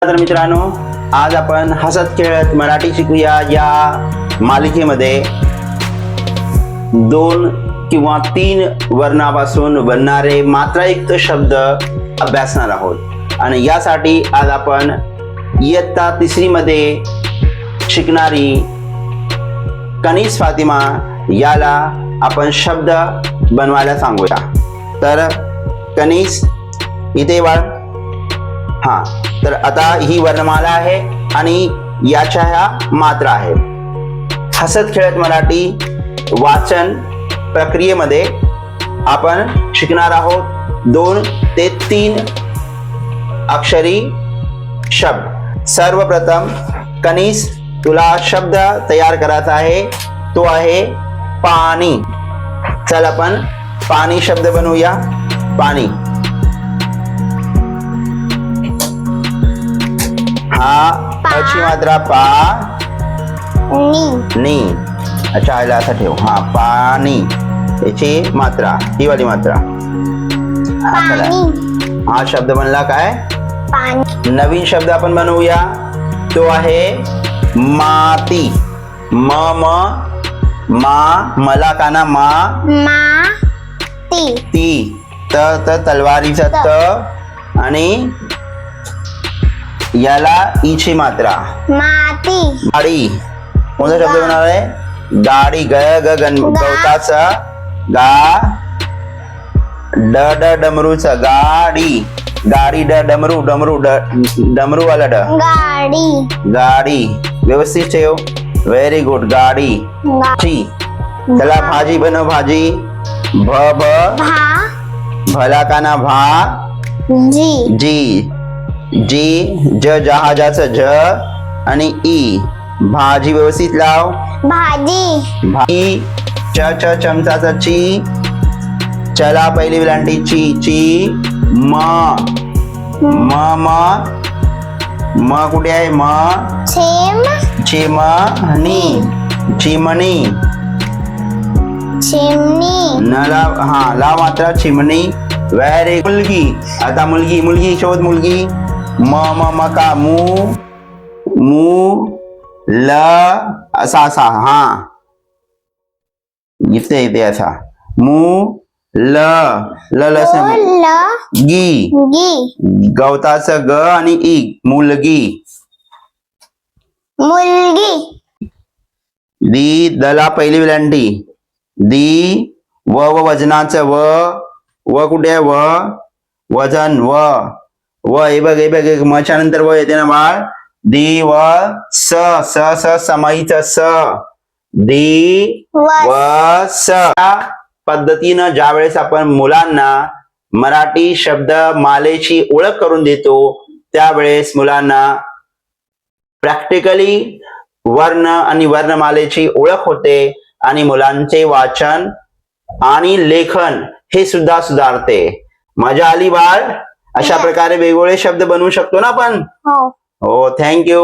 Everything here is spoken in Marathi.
तर मित्रांनो, आज आपण हसत खेळत मराठी शिकूया या मालिकेमध्ये 2 किंवा 3 वर्णापासून बनणारे मात्रायुक्त शब्द अभ्यासणार आहोत। आणि यासाठी आज आपण इयत्ता 3री मध्ये शिकणारी कनीस फातिमा याला आपण शब्द बनवायला सांगूया। तर कनीस इथे वळ। हा, तर आता ही वर्णमाला आहे आणि याच्या ह्या मात्रा आहेत। हसत खेळत मराठी वाचन प्रक्रियेमध्ये आपण शिकणार आहोत 2 ते 3 अक्षरी शब्द। सर्वप्रथम कनीस, तुला शब्द तयार करायचा आहे, तो आहे पाणी। चल आपण पाणी शब्द बनवूया। पाणी, हा अची मात्रा पा नी। अच्छा, याला असं ठेव। हा, पाणी याची मात्रा, ही वाली मात्रा। हा शब्द बनला काय? नवीन शब्द आपण बनवूया, तो आहे माती। मला काना ती त तलवारीचा त आणि याला ईची मात्रा माती। गाडी, कोणता शब्द बनवणार आहे? गाडी। गवताचा गा, ड डमरूचा गाडी। गाडी डमरू डमरू वाला गाडी। व्यवस्थित ठेव, व्हेरी गुड। गाडी। चला भाजी बनव। भाजी, भला काना जी जहाजाचं ज आणि ई। भाजी व्यवस्थित लाव। भाजी। चमचाचा ची। चला पहिली विलांटी ची। म कुठे आहे? चिमणी। न लाव, हा लाव मात्रा चिमणी। व्हेरी। मुलगी, आता मुलगी शोध। मुलगी, मका मू ल असा। हा, इथे असा मू ल गी। गवताचं ग आणि ई, मुलगी। दी, दला पहिली विलांटी दी। वजनाचं व कुठे आहे? वजन व हे बघ मच्या नंतर व येते ना बाळ। दी व स समाईचं स। दी व स। पद्धतीनं ज्यावेळेस आपण मुलांना मराठी शब्द मालेची ओळख करून देतो, त्यावेळेस मुलांना प्रॅक्टिकली वर्ण आणि वर्णमालेची ओळख होते आणि मुलांचे वाचन आणि लेखन हे सुद्धा सुधारते। मजा आली बाळ? अशा प्रकारे वेगवेगळे शब्द बनवू शकतो ना आपण? हो, थँक्यू।